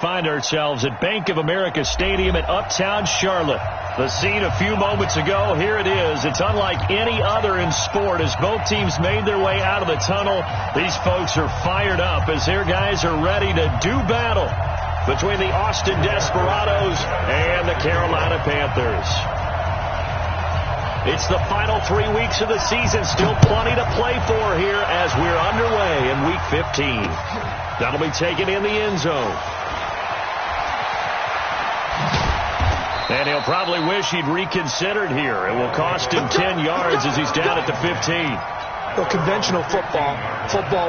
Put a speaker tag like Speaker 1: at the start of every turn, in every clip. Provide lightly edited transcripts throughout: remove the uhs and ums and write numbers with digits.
Speaker 1: Find ourselves at Bank of America Stadium in Uptown Charlotte. The scene a few moments ago, here it is. It's unlike any other in sport as both teams made their way out of the tunnel. These folks are fired up as their guys are ready to do battle between the Austin Desperados and the Carolina Panthers. It's the final 3 weeks of the season. Still plenty to play for here as we're underway in Week 15. That'll be taken in the end zone. And he'll probably wish he'd reconsidered here. It will cost him 10 yards as he's down at the 15.
Speaker 2: Well, conventional football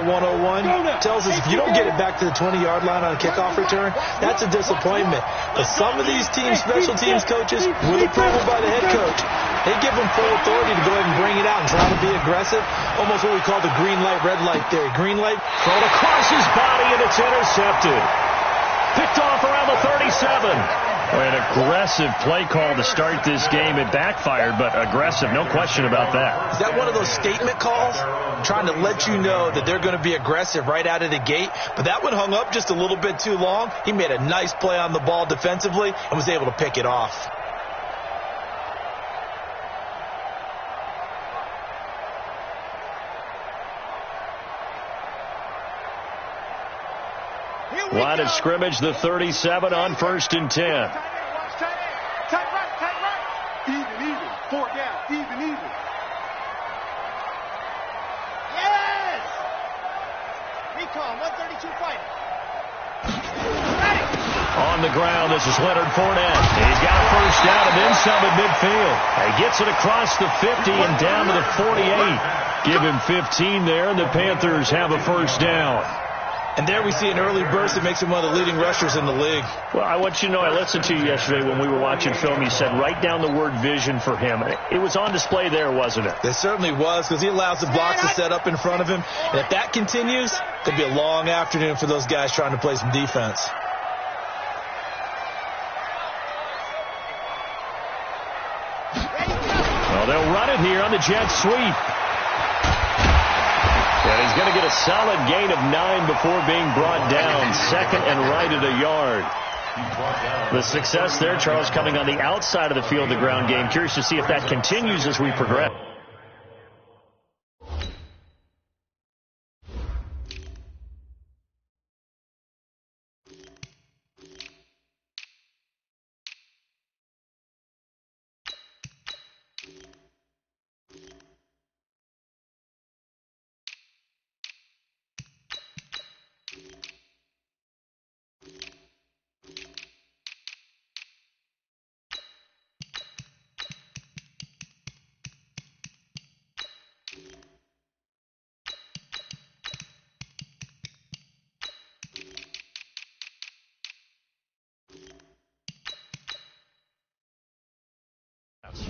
Speaker 2: 101, tells us if you don't get it back to the 20-yard line on a kickoff return, that's a disappointment. But some of these teams, special teams coaches, with approval by the head coach, they give them full authority to go ahead and bring it out and try to be aggressive. Almost what we call the green light, red light theory. Green light,
Speaker 1: throw it across his body, and it's intercepted. Picked off around the 37. An aggressive play call to start this game. It backfired, but aggressive, no question about that.
Speaker 2: Is that one of those statement calls? Trying to let you know that they're going to be aggressive right out of the gate. But that one hung up just a little bit too long. He made a nice play on the ball defensively and was able to pick it off.
Speaker 1: Line of scrimmage, the 37 on 1st and 10.
Speaker 3: Tight right. Even. 4 down. Even. Yes! Recon, 132 fighting. Ready!
Speaker 1: On the ground, this is Leonard Fournette. He's got a first down and then some at midfield. He gets it across the 50 and down to the 48. Give him 15 there, and the Panthers have a first down.
Speaker 2: And there we see an early burst that makes him one of the leading rushers in the league.
Speaker 1: Well, I want you to know, I listened to you yesterday when we were watching film. You said write down the word vision for him. It was on display there, wasn't it?
Speaker 2: It certainly was, because he allows the blocks to set up in front of him. And if that continues, it'll be a long afternoon for those guys trying to play some defense.
Speaker 1: Well, they'll run it here on the jet sweep. And he's going to get a solid gain of 9 before being brought down. Second and right at a yard. The success there, Charles, coming on the outside of the field, the ground game. Curious to see if that continues as we progress.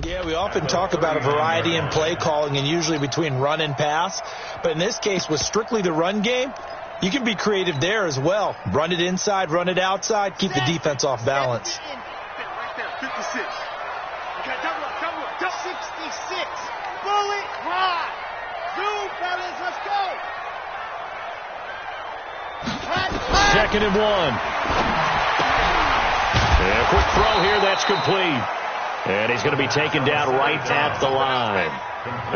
Speaker 2: Yeah, we often talk about a variety in play calling and usually between run and pass. But in this case, with strictly the run game, you can be creative there as well. Run it inside, run it outside, keep the defense off balance.
Speaker 3: Right there, 56. Okay, double up. 66. Bullet ride. Zoom, fellas, let's go.
Speaker 1: Second and 1. And a quick throw here, that's complete. And he's going to be taken down right at the line.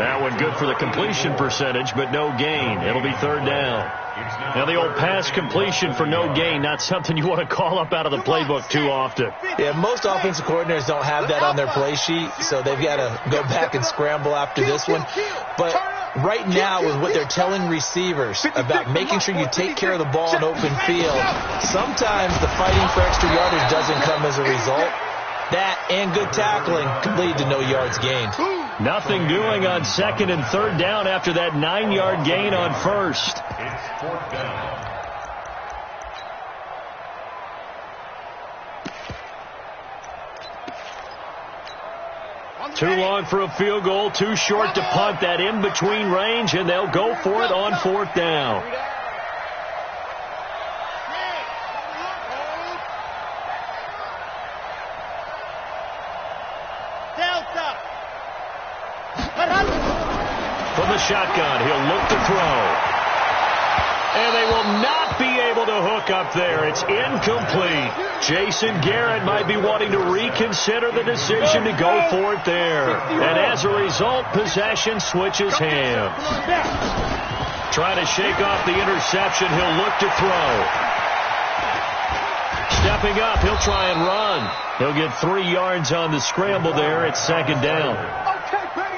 Speaker 1: That one good for the completion percentage, but no gain. It'll be 3rd down. Now, the old pass completion for no gain, not something you want to call up out of the playbook too often.
Speaker 2: Yeah, most offensive coordinators don't have that on their play sheet, so they've got to go back and scramble after this one. But right now, with what they're telling receivers about making sure you take care of the ball in open field, sometimes the fighting for extra yardage doesn't come as a result. That and good tackling could lead to no yards gained.
Speaker 1: Nothing doing on 2nd and 3rd down after that 9-yard gain on 1st.
Speaker 4: It's 4th down.
Speaker 1: Too long for a field goal, too short to punt. That in-between range, and they'll go for it on 4th down. From the shotgun, he'll look to throw. And they will not be able to hook up there. It's incomplete. Jason Garrett might be wanting to reconsider the decision to go for it there. And as a result, possession switches hands. Trying to shake off the interception. He'll look to throw. Stepping up, he'll try and run. He'll get 3 yards on the scramble there. It's second down.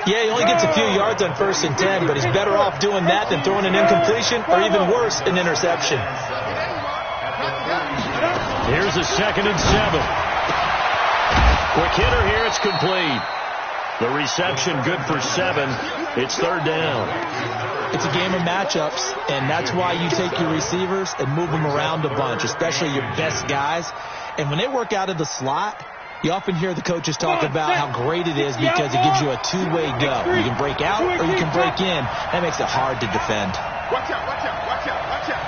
Speaker 2: Yeah, he only gets a few yards on 1st and 10, but he's better off doing that than throwing an incompletion or even worse, an interception.
Speaker 1: Here's a 2nd and 7. Quick hitter here. It's complete. The reception good for 7. It's 3rd down.
Speaker 2: It's a game of matchups, and that's why you take your receivers and move them around a bunch, especially your best guys. And when they work out of the slot, you often hear the coaches talk about how great it is because it gives you a two-way go. You can break out or you can break in. That makes it hard to defend.
Speaker 3: Watch out, watch out, watch out, watch out.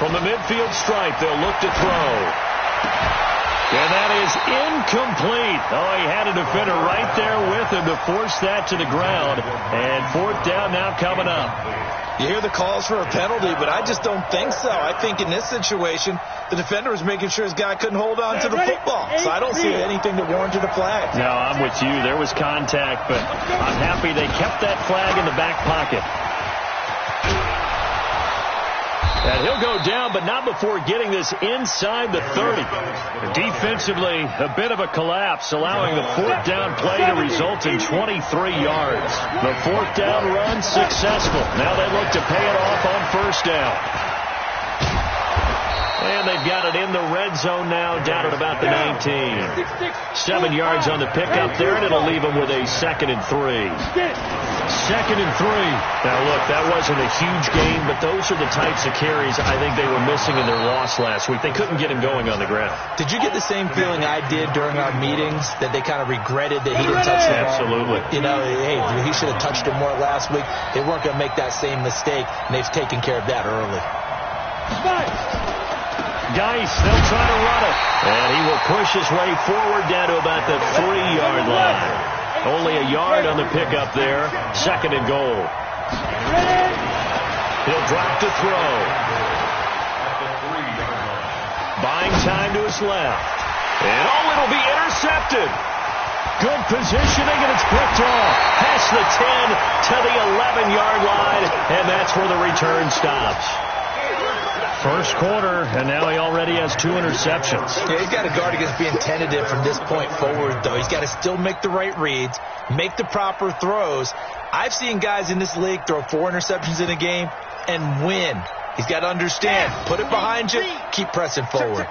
Speaker 1: From the midfield stripe, they'll look to throw. And that is incomplete. Oh, he had a defender right there with him to force that to the ground. And 4th down now coming up.
Speaker 2: You hear the calls for a penalty, but I just don't think so. I think in this situation, the defender was making sure his guy couldn't hold on to the football. So I don't see anything that warranted a flag.
Speaker 1: No, I'm with you. There was contact, but I'm happy they kept that flag in the back pocket. And he'll go down, but not before getting this inside the 30. Defensively, a bit of a collapse, allowing the 4th down play to result in 23 yards. The 4th down run successful. Now they look to pay it off on 1st down. And they've got it in the red zone now, down at about the 19. 7 yards on the pickup there, and it'll leave them with a 2nd and 3. 2nd and 3. Now, look, that wasn't a huge game, but those are the types of carries I think they were missing in their loss last week. They couldn't get him going on the ground.
Speaker 2: Did you get the same feeling I did during our meetings, that they kind of regretted that he didn't touch the ball?
Speaker 1: Absolutely.
Speaker 2: You know, hey, he should have touched it more last week. They weren't going to make that same mistake, and they've taken care of that early.
Speaker 1: Geis, they'll try to run it. And he will push his way forward down to about the 3-yard line. Only a yard on the pickup there. 2nd and goal. He'll drop to throw. Buying time to his left. And it'll be intercepted. Good positioning, and it's picked off. Past the 10 to the 11-yard line, and that's where the return stops. First quarter, and now he already has 2 interceptions.
Speaker 2: Yeah, he's got to guard against being tentative from this point forward, though. He's got to still make the right reads, make the proper throws. I've seen guys in this league throw 4 interceptions in a game and win. He's got to understand, put it behind you, keep pressing forward.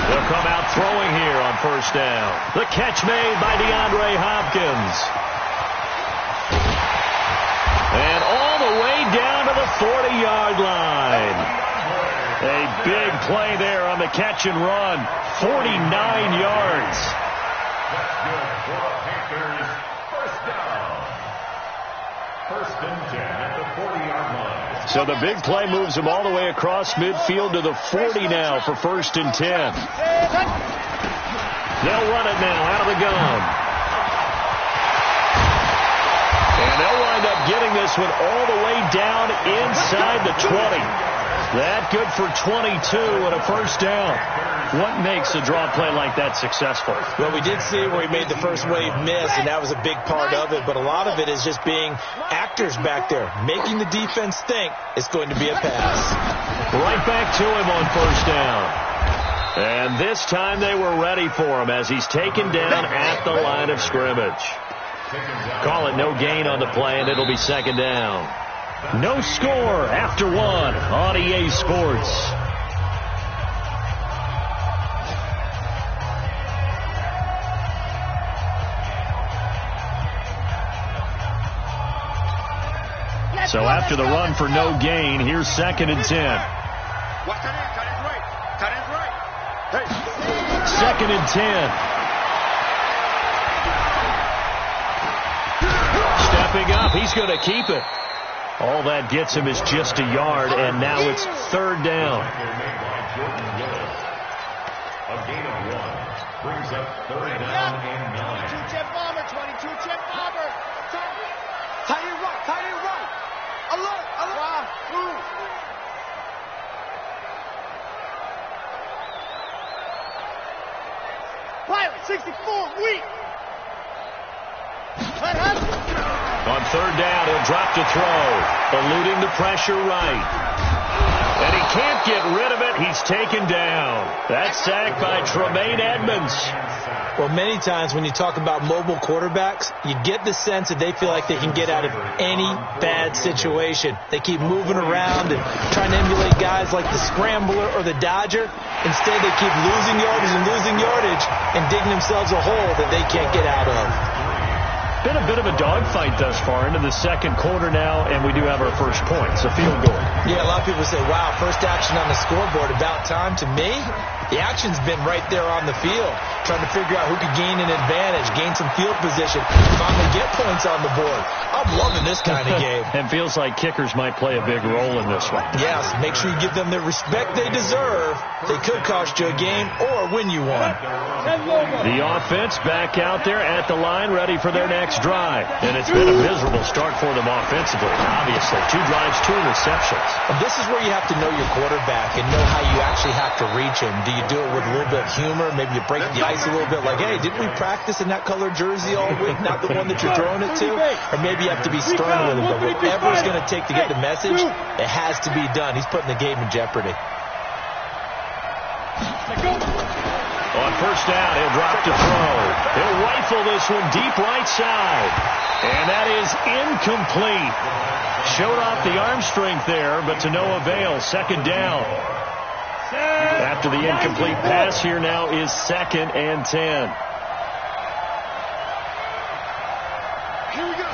Speaker 1: They'll come out throwing here on 1st down. The catch made by DeAndre Hopkins. And all the way down to the 40-yard line. A big play there on the catch and run. 49 yards.
Speaker 4: First and 10 at the 40-yard line.
Speaker 1: So the big play moves him all the way across midfield to the 40 now for 1st and 10. They'll run it now out of the gun. And they'll wind up getting this one all the way down inside the 20. That good for 22 and a 1st down. What makes a draw play like that successful?
Speaker 2: Well, we did see where he made the first wave miss, and that was a big part of it. But a lot of it is just being actors back there, making the defense think it's going to be a pass.
Speaker 1: Right back to him on 1st down. And this time they were ready for him as he's taken down at the line of scrimmage. Call it no gain on the play, and it'll be 2nd down. No score after 1 on EA Sports. So after the run for no gain, here's 2nd and 10.
Speaker 3: Watch that in, cut it right. Hey.
Speaker 1: 2nd and 10. Stepping up, he's going to keep it. All that gets him is just a yard, and now it's 3rd down.
Speaker 4: A gain of 1. Brings up third down and 9.
Speaker 3: 22 chip bomber, 22 chip bomber. Tight end right, tight end right. Alert, alert. Move. Pilot, 64, weak.
Speaker 1: On third down, he'll drop to throw. Eluding the pressure right. And he can't get rid of it. He's taken down. That's sacked by Tremaine Edmonds.
Speaker 2: Well, many times when you talk about mobile quarterbacks, you get the sense that they feel like they can get out of any bad situation. They keep moving around and trying to emulate guys like the scrambler or the dodger. Instead, they keep losing yardage and digging themselves a hole that they can't get out of.
Speaker 1: Been a bit of a dogfight thus far into the second quarter now, and we do have our first point. It's a field goal.
Speaker 2: Yeah, a lot of people say, wow, first action on the scoreboard, about time. To me, the action's been right there on the field, trying to figure out who could gain an advantage, gain some field position, finally get points on the board. I'm loving this kind of game.
Speaker 1: And feels like kickers might play a big role in this one.
Speaker 2: Yes, make sure you give them the respect they deserve. They could cost you a game or win you one.
Speaker 1: The offense back out there at the line, ready for their next drive. And it's been a miserable start for them offensively, obviously. 2 drives, 2 interceptions.
Speaker 2: And this is where you have to know your quarterback and know how you actually have to reach him. Do you do it with a little bit of humor? Maybe you break the ice a little bit, like, hey, didn't we practice in that colored jersey all week, not the one that you're throwing it to? Or maybe you have to be stern with him. But whatever it's going to take to get the message, it has to be done. He's putting the game in jeopardy.
Speaker 1: On first down, he'll drop to throw. He'll rifle this one deep right side. And that is incomplete. Showed off the arm strength there, but to no avail. Second down. After the incomplete pass, here now is 2nd and 10.
Speaker 3: Here we go.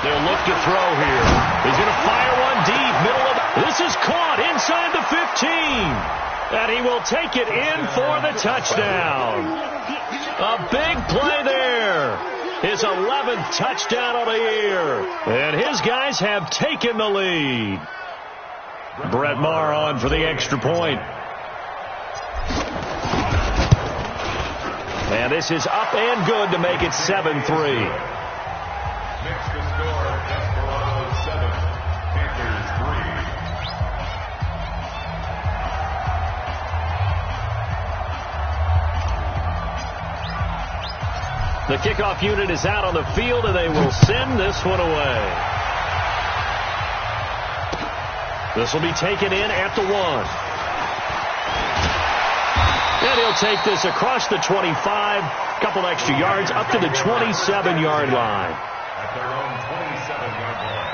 Speaker 1: They'll look to throw here. He's going to fire one deep, middle of. This is caught inside the 15. And he will take it in for the touchdown. A big play there. His 11th touchdown of the year. And his guys have taken the lead. Brett Maher on for the extra point. And this is up and good to make it 7-3.
Speaker 4: Next to score, Desperados 7, Panthers 3.
Speaker 1: The kickoff unit is out on the field, and they will send this one away. This will be taken in at the 1. And he'll take this across the 25, couple extra yards, up to the 27-yard line.
Speaker 4: At their own 27-yard line.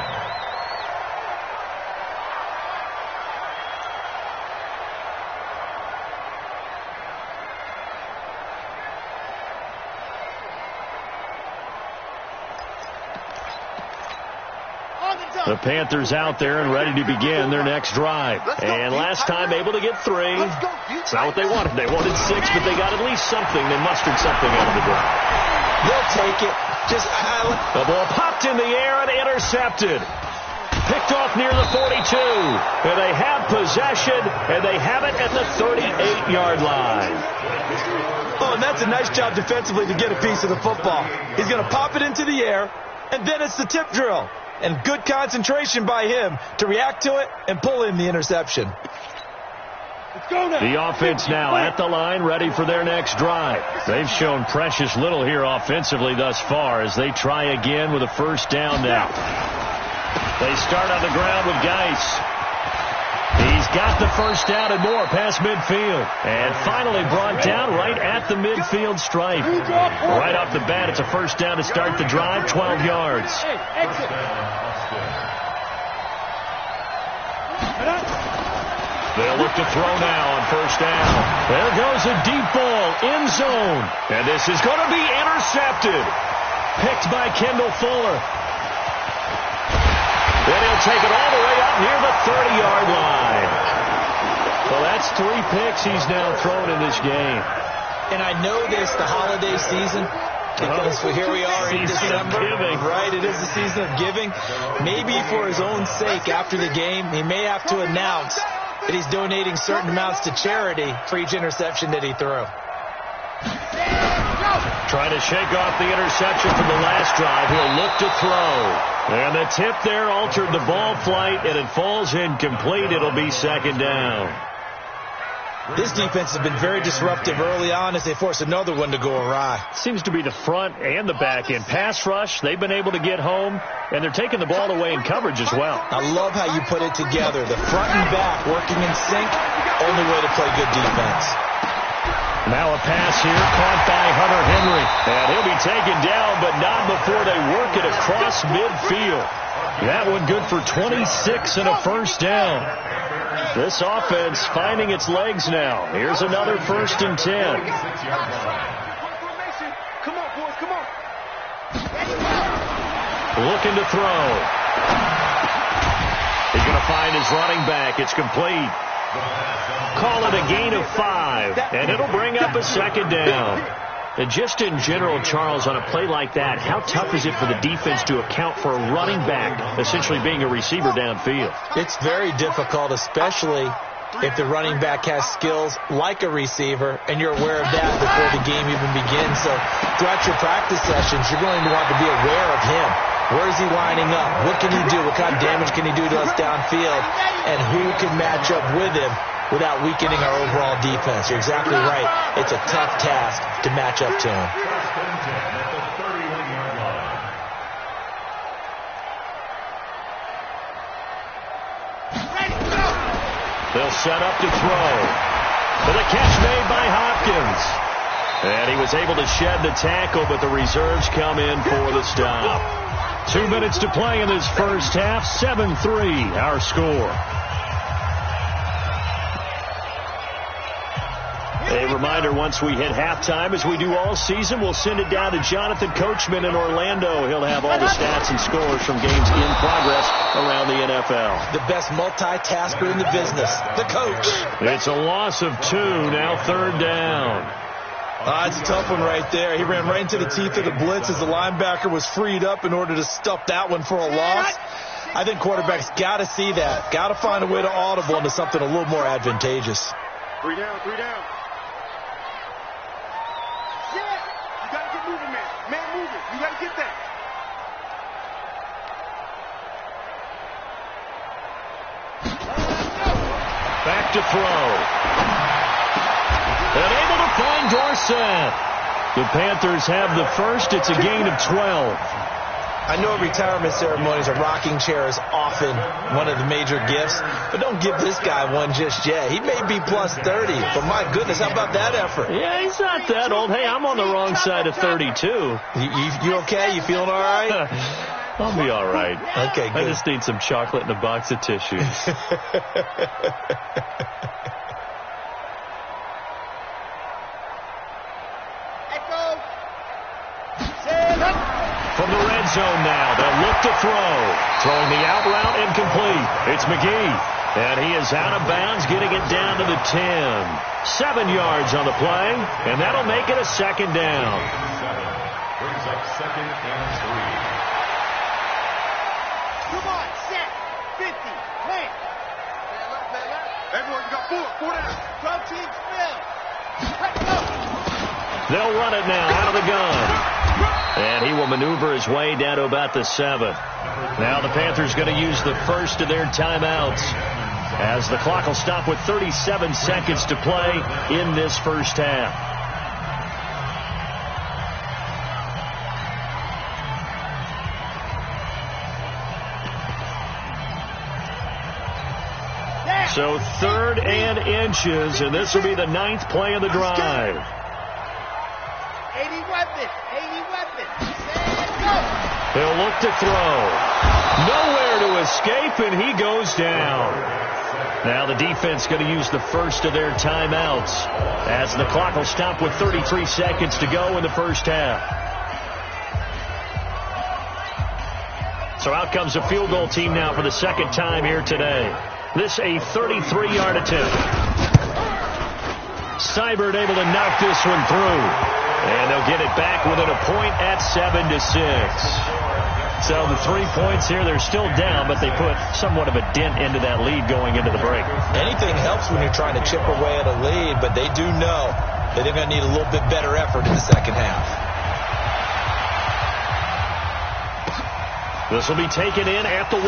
Speaker 1: The Panthers out there and ready to begin their next drive. And last time able to get 3. It's not what they wanted. They wanted 6, but they got at least something. They mustered something out of the drive.
Speaker 2: They'll take it.
Speaker 1: The ball popped in the air and intercepted. Picked off near the 42. And they have possession, and they have it at the 38-yard line.
Speaker 2: Oh, and that's a nice job defensively to get a piece of the football. He's going to pop it into the air, and then it's the tip drill. And good concentration by him to react to it and pull in the interception.
Speaker 1: The offense now at the line, ready for their next drive. They've shown precious little here offensively thus far as they try again with a first down now. They start on the ground with Geis. He's got the first down and more past midfield. And finally brought down right at the midfield stripe. Right off the bat, it's a first down to start the drive, 12 yards. They'll look to throw now on first down. There goes a deep ball, end zone. And this is going to be intercepted. Picked by Kendall Fuller. Then he'll take it all the way up near the 30-yard line. Well, that's 3 picks he's now thrown in this game.
Speaker 2: And I know this, the holiday season, because here we are in December. Right, it is the season of giving. Maybe for his own sake after the game, he may have to announce And he's donating certain amounts to charity for each interception that he threw.
Speaker 1: Trying to shake off the interception from the last drive. He'll look to throw. And the tip there altered the ball flight, and it falls incomplete. It'll be second down.
Speaker 2: This defense has been very disruptive early on as they force another one to go awry.
Speaker 1: Seems to be the front and the back end. Pass rush, they've been able to get home, and they're taking the ball away in coverage as well.
Speaker 2: I love how you put it together. The front and back working in sync, only way to play good defense.
Speaker 1: Now a pass here, caught by Hunter Henry. And he'll be taken down, but not before they work it across midfield. That one good for 26 and a first down. This offense finding its legs now. Here's another 1st and 10.
Speaker 3: Come on, boys, come on.
Speaker 1: Looking to throw. He's going to find his running back. It's complete. Call it a gain of 5, and it'll bring up a second down. And just in general, Charles, on a play like that, how tough is it for the defense to account for a running back essentially being a receiver downfield?
Speaker 2: It's very difficult, especially if the running back has skills like a receiver, and you're aware of that before the game even begins. So throughout your practice sessions, you're going to want to be aware of him. Where is he lining up? What can he do? What kind of damage can he do to us downfield? And who can match up with him without weakening our overall defense? You're exactly right. It's a tough task to match up to him.
Speaker 1: They'll set up to throw. But the catch made by Hopkins. And he was able to shed the tackle, but the reserves come in for the stop. 2 minutes to play in this first half. 7-3 our score. A reminder, once we hit halftime, as we do all season, we'll send it down to Jonathan Coachman in Orlando. He'll have all the stats and scores from games in progress around the NFL.
Speaker 2: The best multitasker in the business, the coach.
Speaker 1: It's a loss of 2, now 3rd down.
Speaker 2: It's a tough one right there. He ran right into the teeth of the blitz as the linebacker was freed up in order to stuff that one for a loss. I think quarterbacks got to see that. Got to find a way to audible into something a little more advantageous.
Speaker 3: 3 down, 3 down. You got to get moving, man. Man moving. You got to get that.
Speaker 1: Back to throw. And able to find Dorsett. The Panthers have the first. It's a gain of 12.
Speaker 2: I know at retirement ceremonies, a rocking chair is often one of the major gifts, but don't give this guy one just yet. He may be plus 30, but my goodness, how about that effort?
Speaker 1: Yeah, he's not that old. Hey, I'm on the wrong side of 32.
Speaker 2: You okay? You feeling all right?
Speaker 1: I'll be all right.
Speaker 2: Okay, good.
Speaker 1: I just need some chocolate and a box of tissues. From the red zone now, they'll look to throw. Throwing the out route incomplete. It's McGee. And he is out of bounds, getting it down to the 10. 7 yards on the play, and that'll make it a second down.
Speaker 4: Brings up 2nd and 3.
Speaker 3: Come on, set. 50. Plant. Everyone, you got 4 down. Go team, Phil. Let's go.
Speaker 1: They'll run it now out of the gun. And he will maneuver his way down to about the 7. Now the Panthers going to use the first of their timeouts, as the clock will stop with 37 seconds to play in this first half. So 3rd and inches, and this will be the 9th play of the drive.
Speaker 3: 80 weapons.
Speaker 1: He'll look to throw. Nowhere to escape, and he goes down. Now the defense going to use the first of their timeouts, as the clock will stop with 33 seconds to go in the first half. So out comes a field goal team now for the second time here today. This a 33-yard attempt. Seibert able to knock this one through. And they'll get it back within a point at 7-6. So the 3 points here, they're still down, but they put somewhat of a dent into that lead going into the break.
Speaker 2: Anything helps when you're trying to chip away at a lead, but they do know that they're going to need a little bit better effort in the second half.
Speaker 1: This will be taken in at the 1.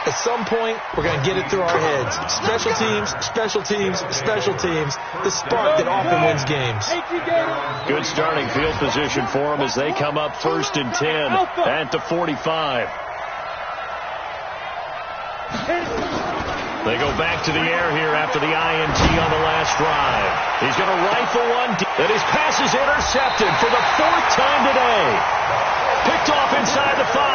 Speaker 2: At some point, we're going to get it through our heads. Special teams, special teams, special teams. The spark that often wins games.
Speaker 1: Good starting field position for them as they come up 1st and 10 at the 45. They go back to the air here after the INT on the last drive. He's going to rifle one, and his pass is intercepted for the 4th time today. Picked off inside the 5.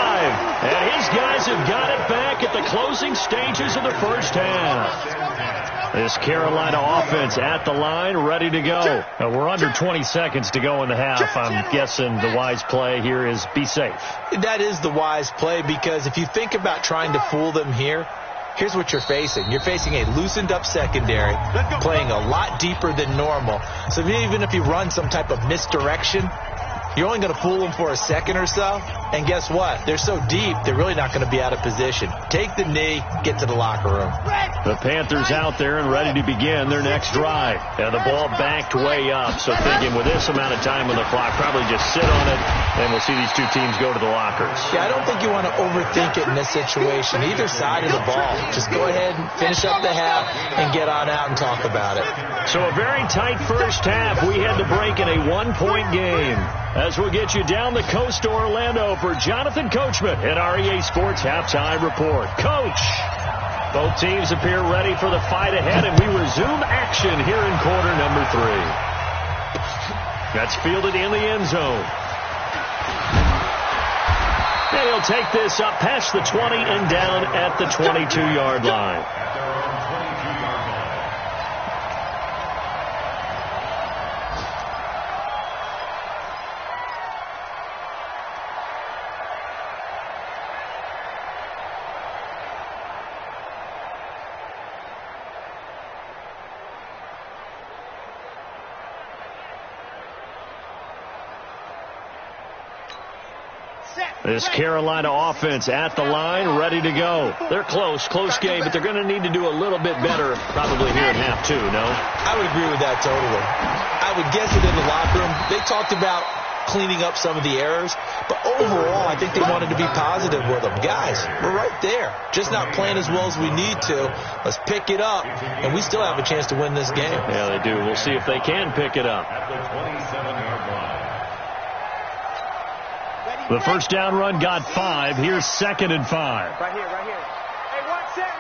Speaker 1: And his guys have got it back at the closing stages of the first half. This Carolina offense at the line, ready to go. We're under 20 seconds to go in the half. I'm guessing the wise play here is be safe.
Speaker 2: That is the wise play, because if you think about trying to fool them here, here's what you're facing. You're facing a loosened up secondary, playing a lot deeper than normal. So even if you run some type of misdirection, you're only going to fool them for a second or so. And guess what? They're so deep, they're really not going to be out of position. Take the knee, get to the locker room.
Speaker 1: The Panthers out there and ready to begin their next drive. And the ball backed way up. So thinking with this amount of time on the clock, probably just sit on it, and we'll see these two teams go to the lockers.
Speaker 2: Yeah, I don't think you want to overthink it in this situation. Either side of the ball. Just go ahead and finish up the half and get on out and talk about it.
Speaker 1: So a very tight first half. We had to break in a 1-point game. As we'll get you down the coast to Orlando for Jonathan Coachman at our EA Sports Halftime Report. Coach, both teams appear ready for the fight ahead, and we resume action here in quarter number 3. That's fielded in the end zone. And he'll take this up past the 20 and down at the 22-yard line. This Carolina offense at the line, ready to go. They're close game, but they're going to need to do a little bit better probably here in half 2, no?
Speaker 2: I would agree with that totally. I would guess that in the locker room, they talked about cleaning up some of the errors, but overall, I think they wanted to be positive with them. Guys, we're right there. Just not playing as well as we need to. Let's pick it up, and we still have a chance to win this game.
Speaker 1: Yeah, they do. We'll see if they can pick it up.
Speaker 4: At the 27-yard line.
Speaker 1: The first down run got 5. Here's 2nd and 5.
Speaker 3: Right here. Hey, one set.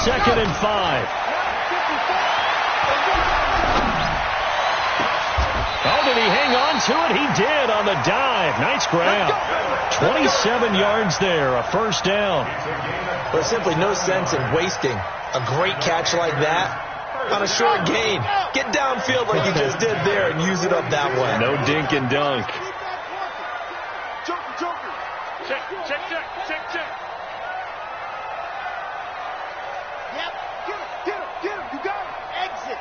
Speaker 1: 2nd and 5. Oh, did he hang on to it? He did on the dive. Nice grab. 27 yards there, a first down.
Speaker 2: There's simply no sense in wasting a great catch like that on a short gain. Get downfield like you just did there and use it up that way.
Speaker 1: No dink and dunk.
Speaker 3: Check. Yep, get him. You got him. Exit.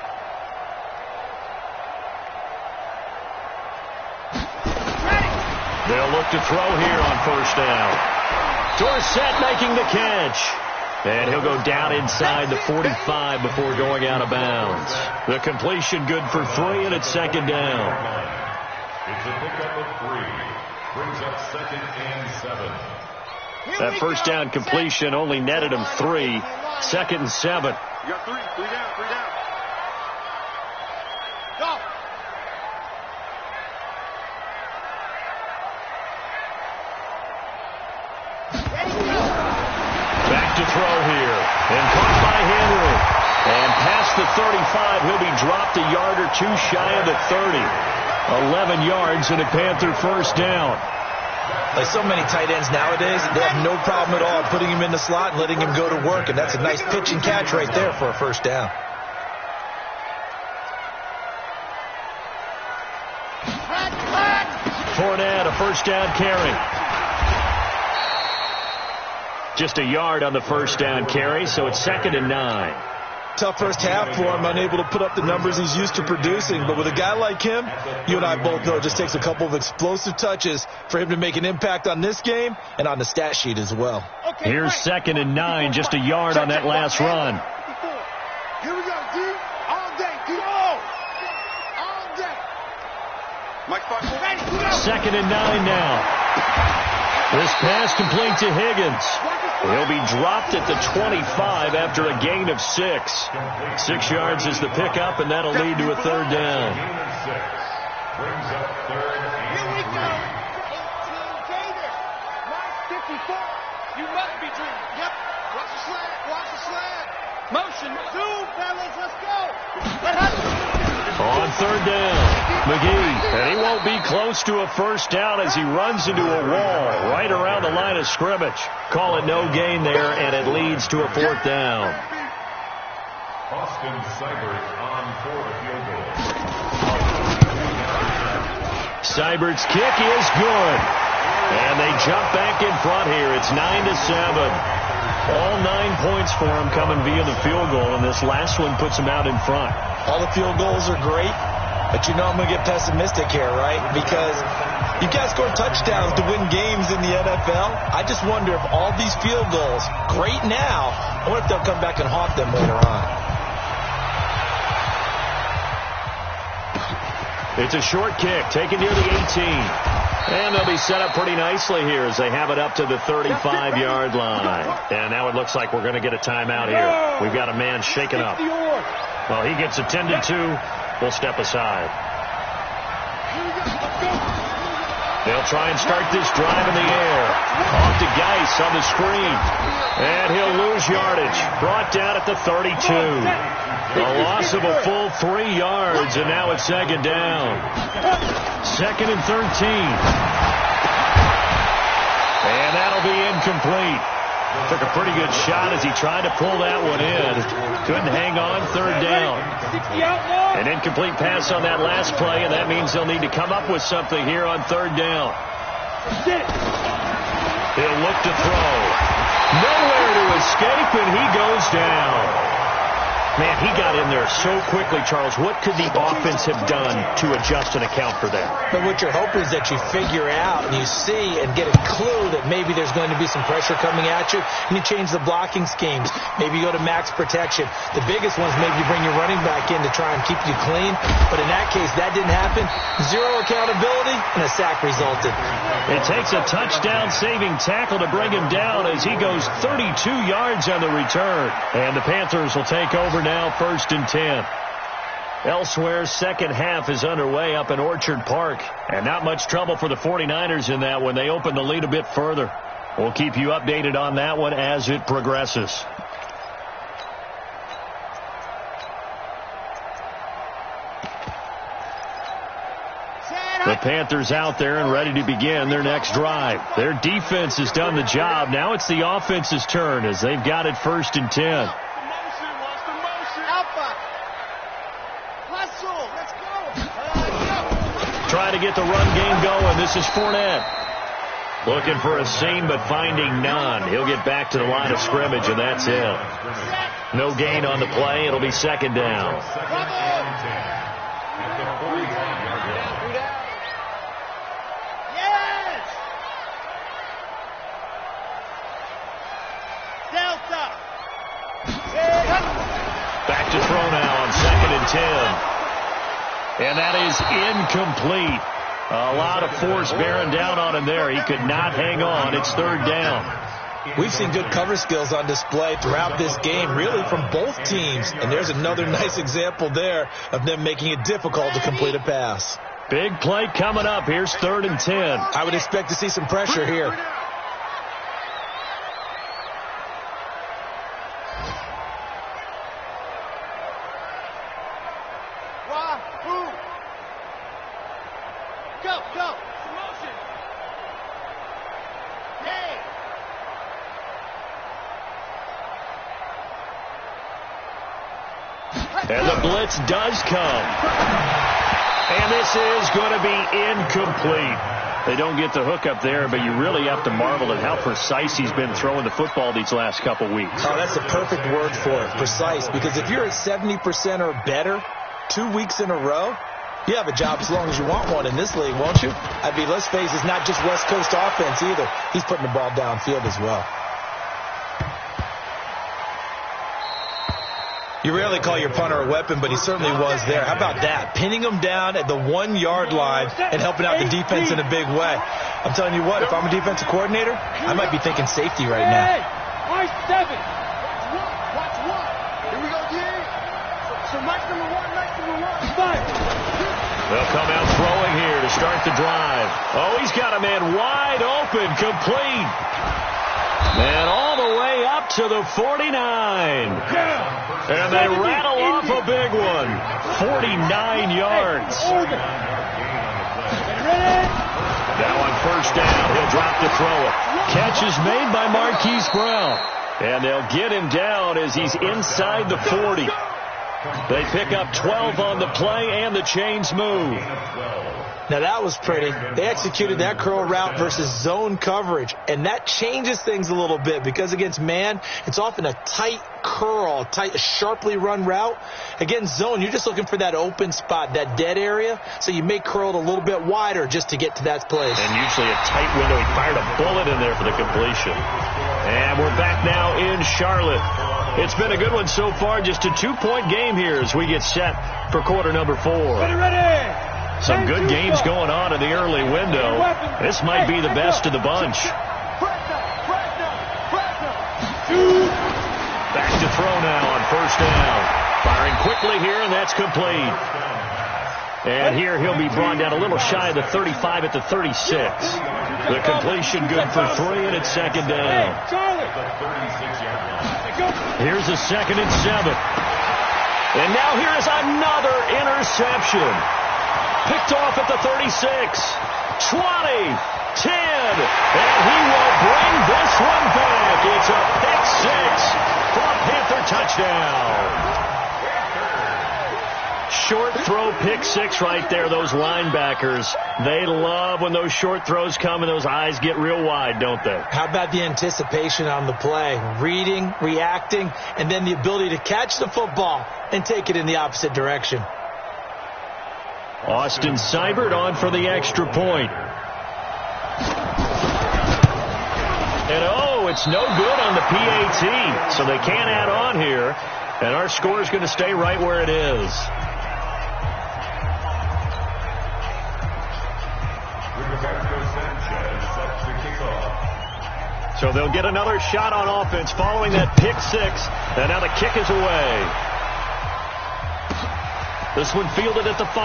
Speaker 3: Ready.
Speaker 1: They'll look to throw here on first down. Dorsett making the catch. And he'll go down inside the 45 before going out of bounds. The completion good for 3, and it's 2nd down.
Speaker 4: It's a pickup of 3. Brings up 2nd and 7.
Speaker 1: That first down completion only netted him 3. 2nd and 7.
Speaker 3: You got 3 down. Go.
Speaker 1: Back to throw here. And caught by Henry. And past the 35, he'll be dropped a yard or 2 shy of the 30. 11 yards and a Panther first down.
Speaker 2: Like so many tight ends nowadays, they have no problem at all putting him in the slot and letting him go to work, and that's a nice pitch and catch right there for a first down.
Speaker 1: Fournette, a first down carry. Just a yard on the first down carry, so it's 2nd and 9.
Speaker 2: Tough first half for him, unable to put up the numbers he's used to producing. But with a guy like him, you and I both know it just takes a couple of explosive touches for him to make an impact on this game and on the stat sheet as well.
Speaker 1: Here's 2nd and 9, just a yard on that last run.
Speaker 3: Here we go, D. All day, D. All day. Mike,
Speaker 1: 2nd and 9 now. This pass complete to Higgins. He'll be dropped at the 25 after a gain of 6. 6 yards is the pickup, and that'll lead to a 3rd down.
Speaker 4: Brings up 3rd and 3.
Speaker 3: Here we go. 18 Gators. Mark 54. You must be dreaming. Yep. Watch the slant. Watch the slant. Motion. Zoom, fellas. Let's go.
Speaker 1: On 3rd down, McGee, and he won't be close to a first down as he runs into a wall right around the line of scrimmage. Call it no gain there, and it leads to a 4th down.
Speaker 4: Austin Seibert on for the field goal.
Speaker 1: Seibert's kick is good, and they jump back in front here. It's 9-7. All 9 points for him coming via the field goal, and this last one puts him out in front.
Speaker 2: All the field goals are great, but you know I'm going to get pessimistic here, right? Because you guys score touchdowns to win games in the NFL. I just wonder if all these field goals, great now, I wonder if they'll come back and haunt them later on.
Speaker 1: It's a short kick, taken near the 18. And they'll be set up pretty nicely here as they have it up to the 35-yard line. And now it looks like we're going to get a timeout here. We've got a man shaken up. Well, he gets attended to. We'll step aside. They'll try and start this drive in the air. Off to Geis on the screen. And he'll lose yardage. Brought down at the 32. A loss of a full 3 yards, and now it's 2nd down. 2nd and 13. And that'll be incomplete. Took a pretty good shot as he tried to pull that one in. Couldn't hang on. 3rd down. An incomplete pass on that last play, and that means they'll need to come up with something here on 3rd down. He'll look to throw. Nowhere to escape, and he goes down. Man, he got in there so quickly, Charles. What could the offense have done to adjust and account for that?
Speaker 2: But what you're hoping is that you figure out and you see and get a clue that maybe there's going to be some pressure coming at you, and you change the blocking schemes. Maybe you go to max protection. The biggest ones, maybe you bring your running back in to try and keep you clean. But in that case, that didn't happen. 0 accountability, and a sack resulted.
Speaker 1: It takes a touchdown-saving tackle to bring him down as he goes 32 yards on the return. And the Panthers will take over now, 1st and 10. Elsewhere, 2nd half is underway up in Orchard Park. And not much trouble for the 49ers in that when they open the lead a bit further. We'll keep you updated on that one as it progresses. The Panthers out there and ready to begin their next drive. Their defense has done the job. Now it's the offense's turn as they've got it 1st and 10. Trying to get the run game going. This is Fournette. Looking for a seam, but finding none. He'll get back to the line of scrimmage, and that's it. No gain on the play. It'll be 2nd down.
Speaker 3: Yes! Delta!
Speaker 1: Back to throw now on 2nd and 10. And that is incomplete. A lot of force bearing down on him there. He could not hang on. It's 3rd down.
Speaker 2: We've seen good cover skills on display throughout this game, really from both teams. And there's another nice example there of them making it difficult to complete a pass.
Speaker 1: Big play coming up. Here's 3rd and 10.
Speaker 2: I would expect to see some pressure here.
Speaker 1: And the blitz does come. And this is going to be incomplete. They don't get the hook up there, but you really have to marvel at how precise he's been throwing the football these last couple weeks.
Speaker 2: Oh, that's the perfect word for it, precise, because if you're at 70% or better 2 weeks in a row, you have a job as long as you want one in this league, won't you? I mean, let's face it, it's not just West Coast offense either. He's putting the ball downfield as well. You rarely call your punter a weapon, but he certainly was there. How about that? Pinning him down at the 1 yard line and helping out the defense in a big way. I'm telling you what, if I'm a defensive coordinator, I might be thinking safety right now.
Speaker 3: Watch 7. Watch 1. Here we go, D. So Mike number 1. Fine.
Speaker 1: They'll come out throwing here to start the drive. Oh, he's got a man wide open, complete. And all the way up to the 49. And they rattle off a big one. 49 yards. Now on first down, he'll drop to throw it. Catch is made by Marquise Brown. And they'll get him down as he's inside the 40. They pick up 12 on the play, and the chains move.
Speaker 2: Now, that was pretty. They executed that curl route versus zone coverage, and that changes things a little bit because against man, it's often a tight curl, sharply run route. Against zone, you're just looking for that open spot, that dead area, so you may curl it a little bit wider just to get to that place.
Speaker 1: And usually a tight window. He fired a bullet in there for the completion. And we're back now in Charlotte. It's been a good one so far, just a 2-point game here as we get set for quarter number 4.
Speaker 3: Ready.
Speaker 1: Some good games going on in the early window. This might be the best of the bunch. Back to throw now on first down. Firing quickly here, and that's complete. And here he'll be brought down a little shy of the 35 at the 36. The completion good for 3, and it's second down. Here's a 2nd and 7. And now here is another interception. Picked off at the 36, 20, 10, and he will bring this one back. It's a pick 6 for a Panther touchdown. Short throw pick 6 right there, those linebackers. They love when those short throws come and those eyes get real wide, don't they?
Speaker 2: How about the anticipation on the play? Reading, reacting, and then the ability to catch the football and take it in the opposite direction.
Speaker 1: Austin Seibert on for the extra point. And oh, it's no good on the PAT, so they can't add on here. And our score is going to stay right where it is. So they'll get another shot on offense following that pick 6. And now the kick is away. This one fielded at the 5.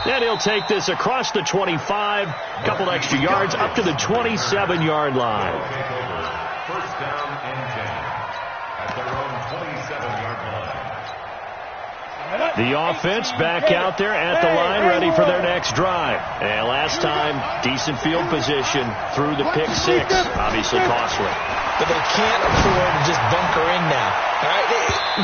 Speaker 1: And he'll take this across the 25, a couple extra yards, up to the 27-yard line.
Speaker 4: First down and 10 at their own 27-yard line.
Speaker 1: The offense back out there at the line, ready for their next drive. And last time, decent field position through the pick 6, obviously costly.
Speaker 2: But they can't afford to just bunker in now. All right?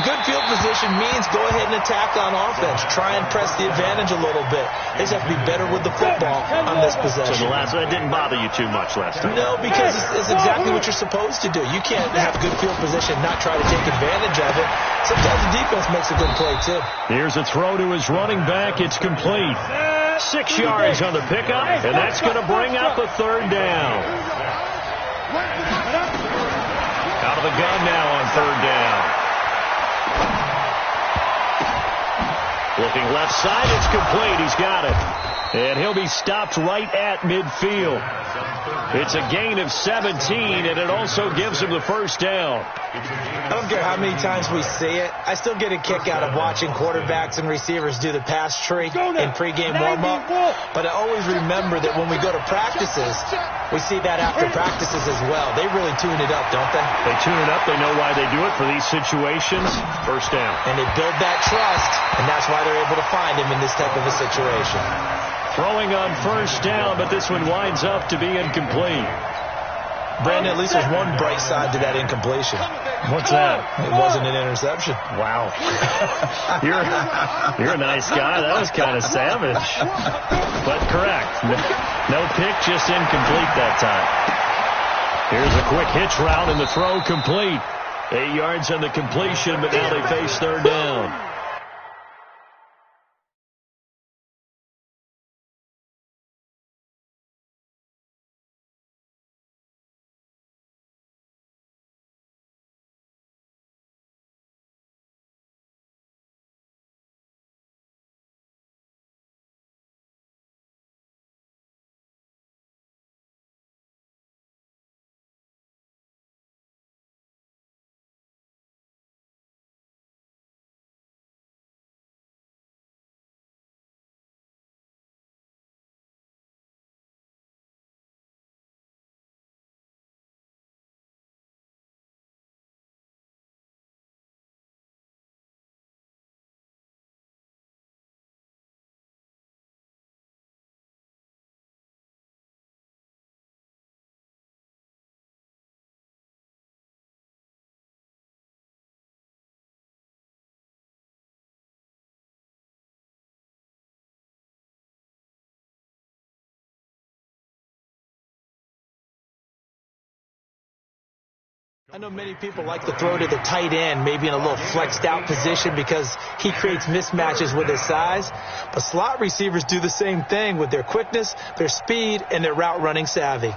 Speaker 2: Good field position means go ahead and attack on offense. Try and press the advantage a little bit. They just have to be better with the football on this possession.
Speaker 1: So that didn't bother you too much last time?
Speaker 2: No, because it's exactly what you're supposed to do. You can't have good field position and not try to take advantage of it. Sometimes the defense makes a good play, too.
Speaker 1: Here's a throw to his running back. It's complete. 6 yards on the pickup, and that's going to bring up a 3rd down. Out of the gun now on 3rd down. Looking left side, it's complete. He's got it. And he'll be stopped right at midfield. It's a gain of 17, and it also gives him the first down.
Speaker 2: I don't care how many times we see it. I still get a kick out of watching quarterbacks and receivers do the pass tree in pregame warm-up. But I always remember that when we go to practices, we see that after practices as well. They really tune it up, don't they?
Speaker 1: They tune it up. They know why they do it for these situations. First down.
Speaker 2: And they build that trust, and that's why they're able to find him in this type of a situation.
Speaker 1: Throwing on first down, but this one winds up to be incomplete.
Speaker 2: Brandon, at least there's one bright side to that incompletion.
Speaker 1: What's that?
Speaker 2: It wasn't an interception.
Speaker 1: Wow. You're a nice guy. That was kind of savage. But correct. No pick, just incomplete that time. Here's a quick hitch route, and the throw complete. 8 yards on the completion, but now they face third down.
Speaker 2: I know many people like to throw to the tight end, maybe in a little flexed out position because he creates mismatches with his size. But slot receivers do the same thing with their quickness, their speed, and their route running savvy.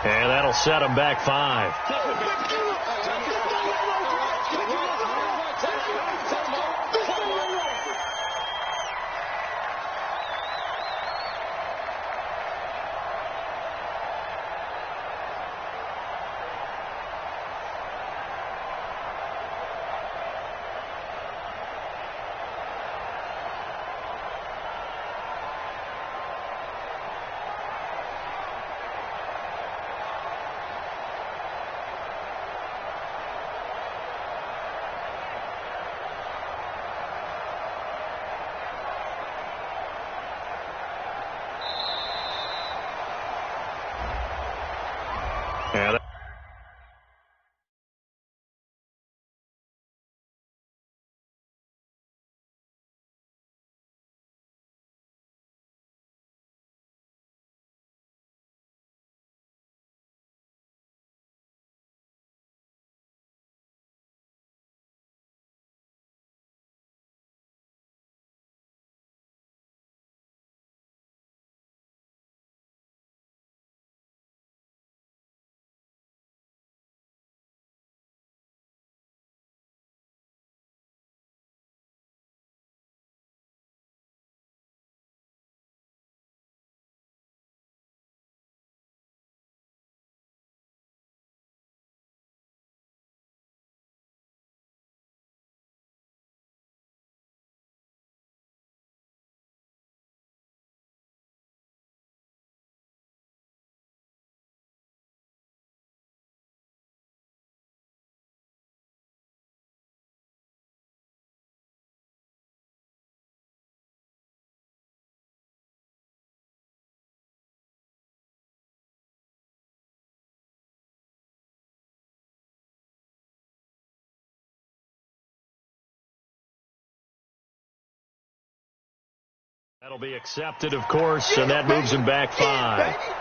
Speaker 1: And that'll set them back 5. Yeah, that'll be accepted, of course, and that moves him back 5.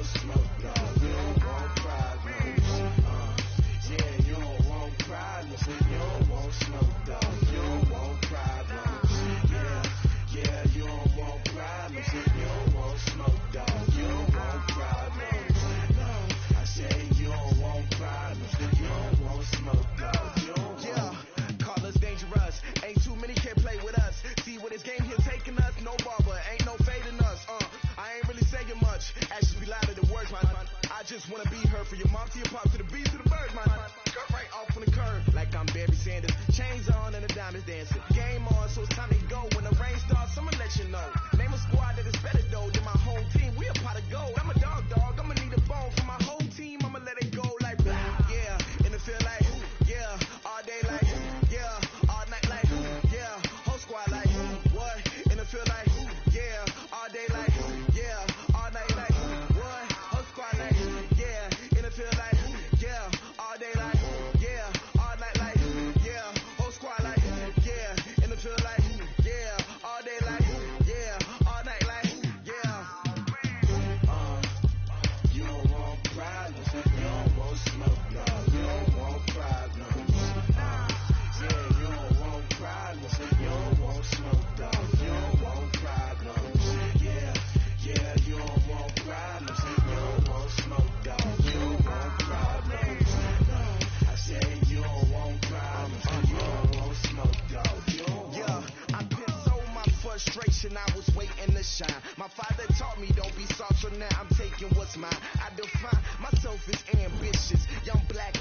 Speaker 5: smoke, dog. You don't want problems. Yeah, you don't want problems. You don't want smoke, dog. You don't want problems. Yeah, you don't want problems. You don't want smoke, dog. You don't want problems. I say you don't want problems. You don't want smoke, dog. You don't want.
Speaker 6: Call us dangerous. Ain't too many can play with us. See what this game here taking us. No barber, ain't no fading us. I ain't really saying much. Actions be louder than words, man. I just wanna be heard. For your mom to your pop to the beat to the bird, man. Cut right off on the curb, like I'm Barry Sanders. Chains on and the diamonds dancing. Game on, so it's time to go. When the rain starts, I'ma let you know. Name a squad that is better though than my home team. We a pot of gold. I'm a dog. I'ma need a bone for my whole team. I'ma let it go like yeah. In the field like yeah. All day like yeah. All night like yeah. Whole squad like what? In the field like yeah. All day like yeah. All night like what? Whole squad like yeah. In the field like yeah. All day like yeah. All night like yeah. Whole squad like yeah. In the field like yeah. All day like yeah. All night like yeah.
Speaker 5: You don't want problems. You don't want smoke, dog. You don't want problems. Yeah, you don't want problems. You don't want smoke, dog. You don't want problems. Yeah, you don't want problems. You don't want smoke, dog. You don't want problems. I say you don't want problems. You don't want smoke, dog. You don't want.
Speaker 6: I pissed so my frustration, I was waiting to shine. My father taught me don't be soft, so now I'm taking what's mine. I define myself as ambitious, young black